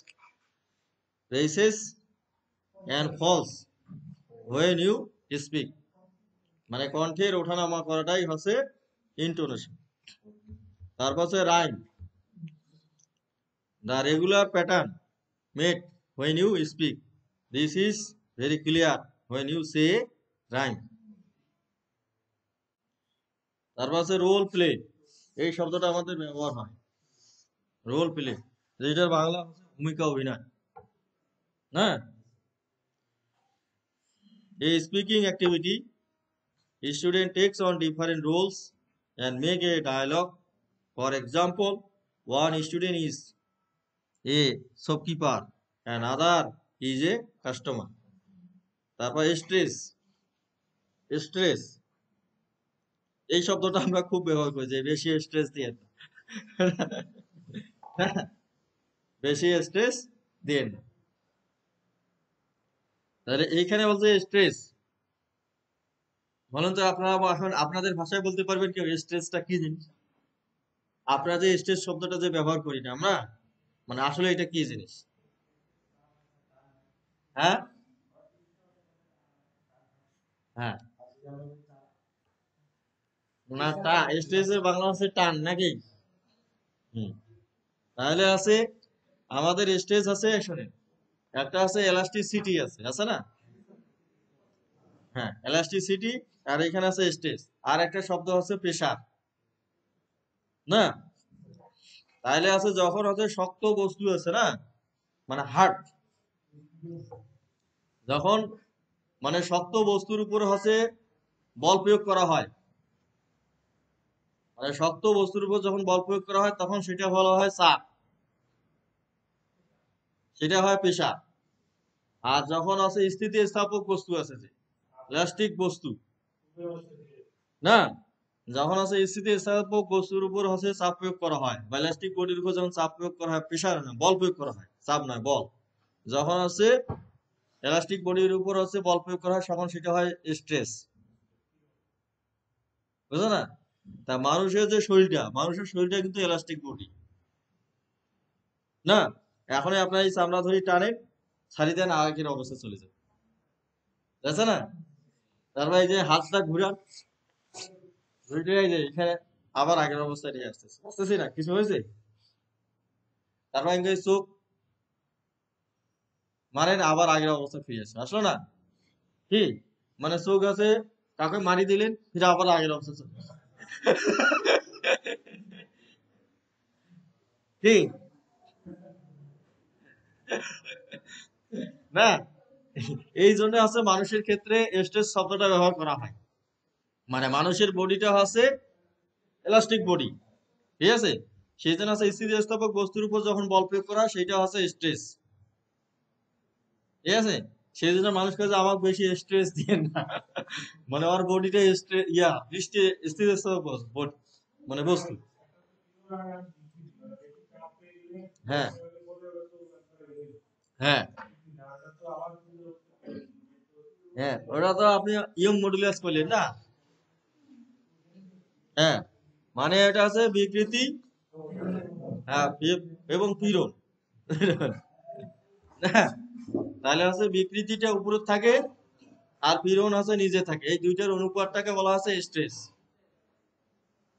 raises and false when you speak, মানে কণ্ঠের ওঠানামা করাটাই হচ্ছে ইন্টোনেশন। তারপর হচ্ছে rhyme, the regular pattern made when you speak, this is very clear when you say rhyme। তারপর আছে রোল প্লে, এই শব্দটা আমাদের ব্যবহার হয়, রোল প্লে, যেটার বাংলা হচ্ছে ভূমিকা অভিনয়, না? A speaking activity, a student takes on different roles and make a dialogue. For example, one student is a shopkeeper and other is a customer। তারপর স্ট্রেস, স্ট্রেস এই শব্দটা আমরা খুব ব্যবহার করি, যে বেশি স্ট্রেস দিয়ে বেশি স্ট্রেস দেন। তাহলে এইখানে বলছে স্ট্রেস, বলুন তো আপনারা এখন আপনাদের ভাষায় বলতে পারবেন কি স্ট্রেসটা কি জিনিস? আপনারা যে স্ট্রেস শব্দটা যে ব্যবহার করি না আমরা, মানে আসলে এটা কি জিনিস? হ্যাঁ হ্যাঁ, না টা স্ট্রেসের বাংলা হচ্ছে টান নাকি? হুম, তাহলে আছে আমাদের স্ট্রেস আছে শোনেন, একটা আছে এলাস্টিসিটি, আছে আছে না? হ্যাঁ, এলাস্টিসিটি, আর এখানে আছে স্ট্রেস, আর একটা শব্দ হচ্ছে প্রেসার, না? তাহলে আছে যখন হচ্ছে শক্ত বস্তু আছে না, মানে হার্ড, যখন মানে শক্ত বস্তুর উপর হচ্ছে বল প্রয়োগ করা হয়, মানে শক্ত বস্তুর উপর যখন বল প্রয়োগ করা হয় তখন সেটা বলা হয় চাপ, সেটা হয় প্রেসার। আর যখন আছে স্থিতিস্থাপক বস্তু আছে, যে প্লাস্টিক বস্তু, না, যখন আছে স্থিতিস্থাপক বস্তুর উপর হচ্ছে চাপ প্রয়োগ করা হয়, বা ইলাস্টিক বডির উপর যখন চাপ প্রয়োগ করা হয়, প্রেসার না বল প্রয়োগ করা হয়, চাপ নয় বল, যখন আছে ইলাস্টিক বডির উপর হচ্ছে বল প্রয়োগ করা হয় তখন সেটা হয় স্ট্রেস, বুঝলো না? তা মানুষের যে শরীরটা, মানুষের শরীরটা কিন্তু ইলাস্টিক বডি, না? এখন আপনার এই চামড়া ধরি টানেন, ছাড়ি দেন, আগের অবস্থা চলে যায়, বুঝছে না? তারপর এই যে হাতটা ঘুরান, ঘুরে এই যে এখানে আবার আগের অবস্থায় নিয়ে আসতেছে, আসতেছি না, কিছু হয়েছে? তারপর এই চোখ মারেন, আবার আগের অবস্থা ফিরে আসে, আসলো না? কি মানে চোখ আছে, কাউকে মারি দিলেন, ফিরে আবার আগের অবস্থা চলে আসে। কি না? এই জন্য আছে মানুষের ক্ষেত্রে স্ট্রেস শব্দটা ব্যবহার করা হয়, মানে মানুষের বডিটা হচ্ছে এলাস্টিক বডি, ঠিক আছে? সেই জন্য আছে স্থিতিস্থাপক বস্তুর উপর যখন বল প্রয়োগ করা হয় সেটা হচ্ছে স্ট্রেস, ঠিক আছে? সেই জন্য মানুষ কাছে আমাকে বেশি স্ট্রেস দিয়ে না, মানে ওর বডিটা বৃষ্টি স্থিতিস্থাপক মানে বস্তু। হ্যাঁ হ্যাঁ হ্যাঁ, ওটা তো আপনি ইয়ং মডুলাস করলেন না? হ্যাঁ, মানে এটা আছে বিকৃতি, হ্যাঁ, এবং পীড়ন, হ্যাঁ, তাহলে হচ্ছে বিকৃতিটা উপরে থাকে আর পীড়ন হচ্ছে নিচে থাকে, এই দুইটার অনুপাতটাকে বলা হচ্ছে স্ট্রেস,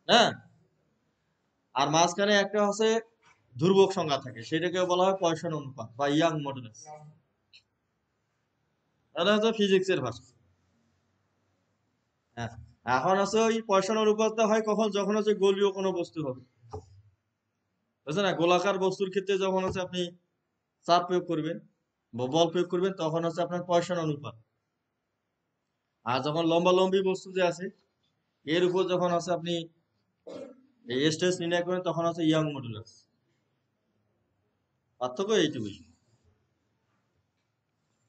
হ্যাঁ? আর মাঝখানে একটা হচ্ছে ধ্রুবক সংখ্যা থাকে, সেটাকে বলা হয় পয়সন অনুপাত বা ইয়াং মডুলাস, এটা হচ্ছে ফিজিক্সের ভাষা। হ্যাঁ, এখন আছে ওই পয়সন অনুপাতটা হয় কখন, যখন হচ্ছে গোলীয় কোনো বস্তু হবে, বুঝছেন না? গোলাকার বস্তুর ক্ষেত্রে যখন হচ্ছে আপনি চাপ প্রয়োগ করবেন বা বল প্রয়োগ করবেন তখন হচ্ছে আপনার পয়সন অনুপাত, আর যখন লম্বা লম্বি বস্তু যে আছে এর উপর যখন আছে আপনি এই স্ট্রেস নির্ণয় করেন তখন হচ্ছে ইয়াং মডুলাস, পার্থক্য এইটুকুই।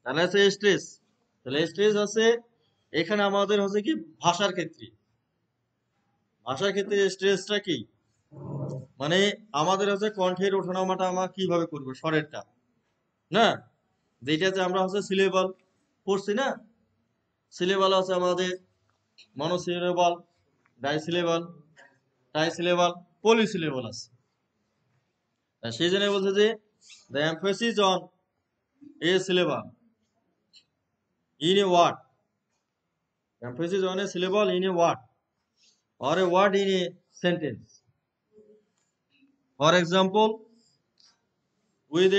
তাহলে হচ্ছে স্ট্রেস, তাহলে স্ট্রেস আছে এখানে আমাদের হচ্ছে কি ভাষার ক্ষেত্রে, ভাষার ক্ষেত্রে স্ট্রেসটা কি, মানে আমাদের হচ্ছে কণ্ঠের ওঠানামাটা আমরা কিভাবে করবো, স্বরেরটা, না? যেটাতে আমরা হচ্ছে সিলেবাল পড়ছি না, সিলেবাল আছে আমাদের মনোসিলেবাল, ডাইসিলেবাল, ট্রাইসিলেবাল, পলিসিলেবাল আছে। তা সেই জন্য বলছে যে the emphasis on a syllable in a word. Emphasis on a syllable in a word or a word in a sentence. For example, with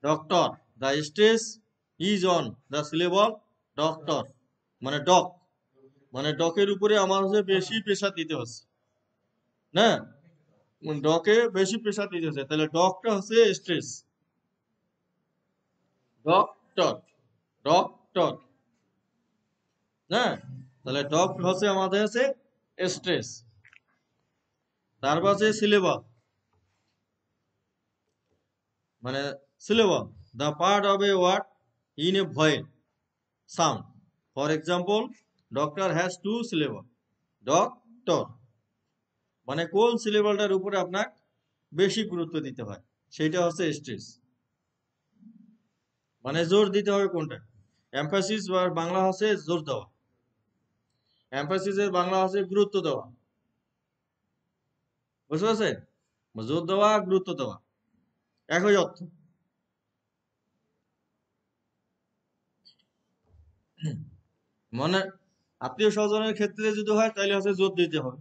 doctor, the stress is on the syllable doctor. মানে ডক, মানে ডকের উপরে আমার হচ্ছে বেশি প্রেসার দিতে হচ্ছে না, ডকে বেশি প্রেসার দিতে হচ্ছে, তাহলে ডকটা হচ্ছে স্ট্রেস। ডক্টর, ডক্টর, হ্যাঁ, তাহলে ডক হচ্ছে আমাদের হচ্ছে স্ট্রেস। তারপর হচ্ছে সিলেবাল, মানে syllable the part of a word in a vowel sound. For example, doctor has two syllable. Doctor, মানে কোন সিলেবালটার উপরে আপনার বেশি গুরুত্ব দিতে হয় সেটা হচ্ছে স্ট্রেস, মানে জোর দিতে হবে কোনটা। এমফাসিস বাংলা হচ্ছে জোর দেওয়া, এমফাসিসের বাংলা হচ্ছে গুরুত্ব দেওয়া, বুঝতে পারছেন? জোর দেওয়া, গুরুত্ব দেওয়া একই অর্থ। মানে আত্মীয় স্বজনের ক্ষেত্রে যদি হয় তাহলে হচ্ছে জোর দিতে হবে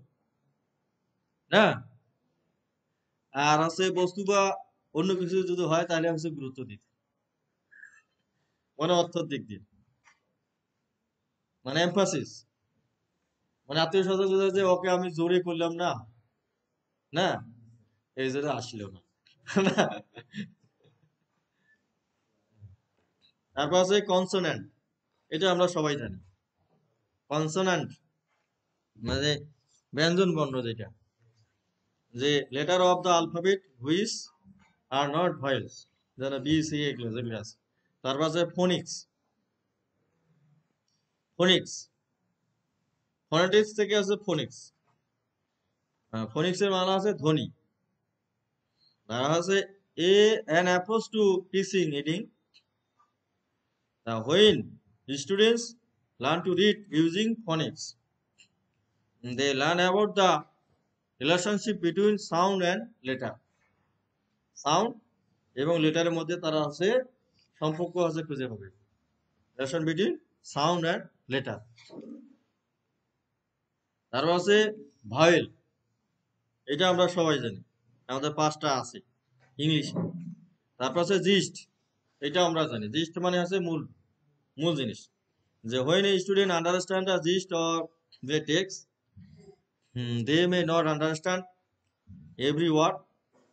না, আর হচ্ছে বস্তু বা অন্য কিছু যদি হয় তাহলে হচ্ছে গুরুত্ব দিতে, মানে অর্থের দিক দিয়ে, মানে এমফাসিস। মানে আত্মীয় স্বজন যদি যে ওকে আমি জোরে করলাম না, না এই জন্য আসলো না। তারপর আছে কনসোনেন্ট, এটা আমরা সবাই জানি। কনসোনেন্ট মানে ব্যঞ্জন বর্ণ, যেটা যে letter of the alphabet which are not vowels, যেন বি সি এগুলো যেগুলো আছে। তারপর আছে ফোনিক্স, ফোনিক্স ফোনেটিক্স থেকে আছে ফোনিক্স, ফোনিক্সের মানে আছে ধ্বনি। তারা আছে এ an approach to teaching reading. When students learn to read using phonics, they learn about the relationship between sound and letter. Sound এবং লেটারের মধ্যে তারা আছে সম্পর্ক আছে খুঁজে পাবে, relation between sound and letter. তারপর আছে ভাওয়েল, এটা আমরা সবাই জানি, আমাদের 5টা আছে ইংলিশে। তারপর আছে জিস্ট, এটা আমরা জানি, জিস্ট মানে আছে মূল মূল জিনিস, যে when a student understand the gist of the text, they may not understand every word,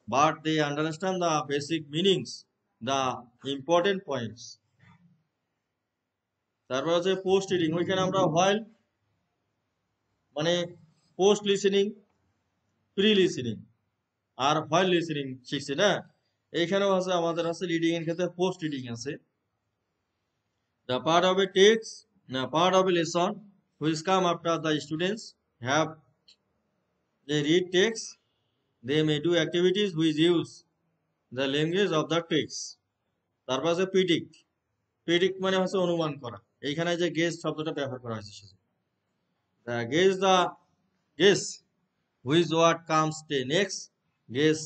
but they understand the basic meanings, the important points. তারপর আছে পোস্ট রিডিং, ওইখানে আমরা while মানে পোস্ট লিসেনিং, প্রি লিসেনিং আর while লিসেনিং শিখছি না, এইখানেও আছে আমাদের আছে রিডিং এর ক্ষেত্রে পোস্ট রিডিং আছে। The part of a text, part of a lesson which come after the students have they read text, they may do activities which use the language of the text. তারপর আছে প্রিডিক্ট, প্রিডিক্ট মানে হচ্ছে অনুমান করা, এইখানে যে গেস শব্দটা ব্যবহার করা হয়েছে সেটা guess which word comes next, guess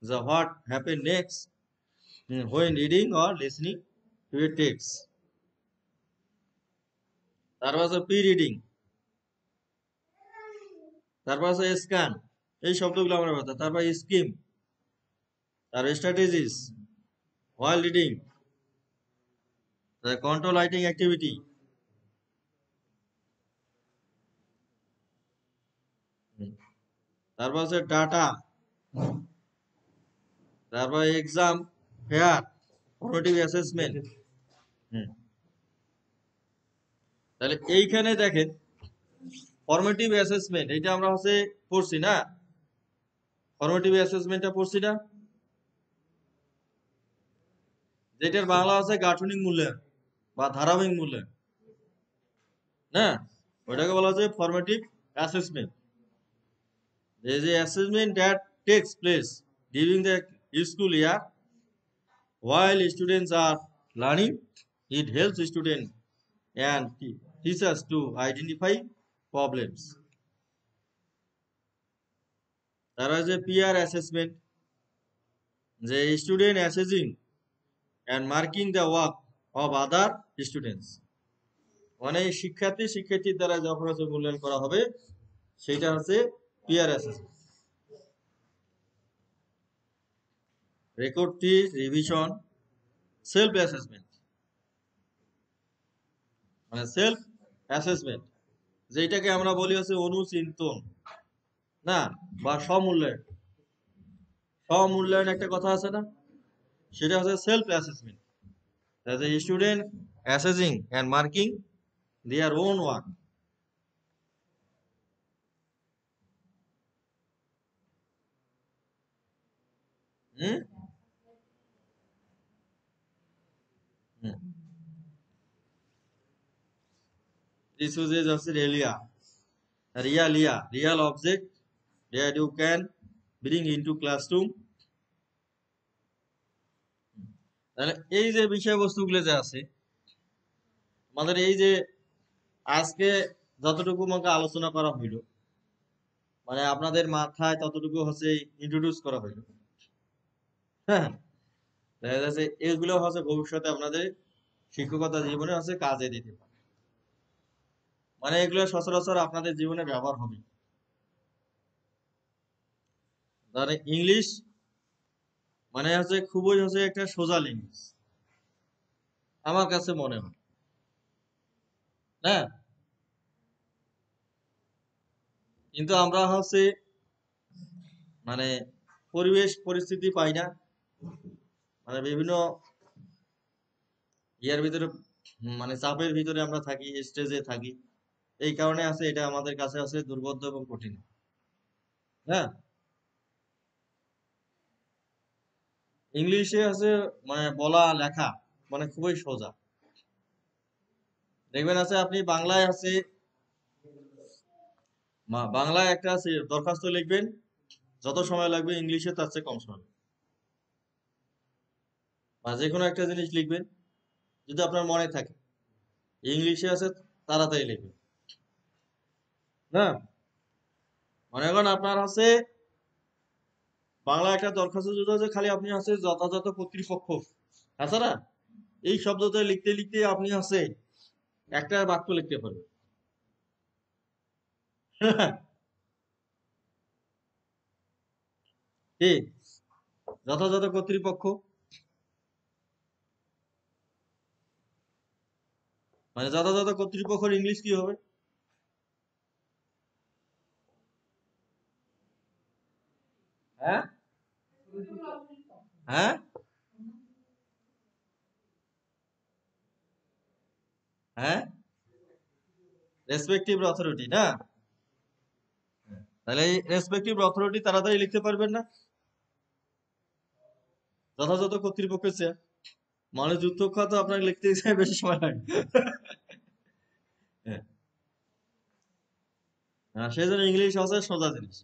the what happen next when reading or listening to a text. তারপর আছে প্রি রিডিং, তারপর আছে স্ক্যান, এই শব্দগুলো আমরা কথা। তারপর স্কিম, তারপর strategies, while reading, the control writing activity, তারপর আছে ডাটা, তারপর এক্সাম, ফেয়ার, ফর্মেটিভ অ্যাসেসমেন্ট। তাহলে এইখানে দেখেন ফর্মেটিভ অ্যাসেসমেন্ট, এটা আমরা হচ্ছে পড়ছি না, ফর্মেটিভ অ্যাসেসমেন্টটা পড়ছি না, যেটার বাংলা আছে গাঠনিক মূল্যায়ন বা ধারাবাহিক মূল্যায়ন না, ওইটাকে বলা হচ্ছে ফর্মেটিভ অ্যাসেসমেন্ট। যে assessment that tax place during the school year while students are learning, it helps students and teachers to identify problems. তার আছে পিয়ার অ্যাসেসমেন্ট, যে student assessing and marking the work of other students, মানে শিক্ষার্থীর দ্বারা যখন হচ্ছে মূল্যায়ন করা হবে সেটা হচ্ছে পিয়ার অ্যাসেসমেন্ট। রেকর্ডটি রিভিশন, সেলফ অ্যাসেসমেন্ট, মানে সেলফ অ্যাসেসমেন্ট যেটাকে আমরা বলি হচ্ছে অনুচিন্তন, না, বা স্বমূল্যায়ন। স্বমূল্যায়ন একটা কথা আছে না, সেটা হচ্ছে self assessment, as a student assessing and marking their own work. Hmm? Hmm. This uses of real object that you can bring into classroom. তাহলে এই যে বিষয়বস্তুগুলো যে আছে আমাদের, এই যে আজকে যতটুকু আমাকে আলোচনা করা হইলো, মানে আপনাদের মাথায় ততটুকু হচ্ছে ইন্ট্রোডিউস করা হইলো, হ্যাঁ, দেখা যাচ্ছে এগুলো হচ্ছে ভবিষ্যতে আপনাদের শিক্ষকতা জীবনে হচ্ছে কাজে দিতে পারে, মানে এগুলো সচরাচর আপনাদের জীবনে ব্যবহার হবে। ধরেন ইংলিশ মানে হচ্ছে খুবই হচ্ছে একটা সোজা ল্যাঙ্গুয়েজ আমার কাছে মনে হয়, হ্যাঁ, কিন্তু আমরা হচ্ছে মানে পরিবেশ পরিস্থিতি পাই না, মানে বিভিন্ন ইয়ার ভিতরে, মানে চাপের ভিতরে আমরা থাকি, স্টেজে থাকি, এই কারণে আছে এটা আমাদের কাছে আছে দুর্বোধ্য এবং কঠিন, হ্যাঁ। ইংলিশে আছে মানে বলা লেখা মানে খুবই সোজা, দেখবেন আছে আপনি বাংলায় আছে, বাংলায় একটা আছে দরখাস্ত লিখবেন, যত সময় লাগবে ইংলিশে তার চেয়ে কম সময়, বা যে কোনো একটা জিনিস লিখবেন যদি আপনার মনে থাকে, ইংলিশে আছে তাড়াতাড়ি লিখবেন, না। মনে করেন আপনার আছে বাংলা একটা দরখাস্ত যদি আছে, খালি আপনি আছে যথাযথ কর্তৃপক্ষ আছে না, এই শব্দটা লিখতে লিখতে আপনি আছে একটা বাক্য লিখতে পারবেন। কি যথাযথ কর্তৃপক্ষ, মানে যথাযথ কর্তৃপক্ষের ইংলিশ কি হবে? হ্যাঁ, হ্যাঁ, হ্যাঁ, রেসপেক্টিভ অথরিটি, না? তাহলে এই রেসপেক্টিভ অথরিটি তাড়াতাড়ি লিখতে পারবেন না, যথাযথ কর্তৃপক্ষের চেয়ে, মানে যুদ্ধক্ষা তো আপনাকে লিখতে চাই বেশি সময় লাগে। হ্যাঁ, সেই জন্য ইংলিশ হচ্ছে সোজা জিনিস।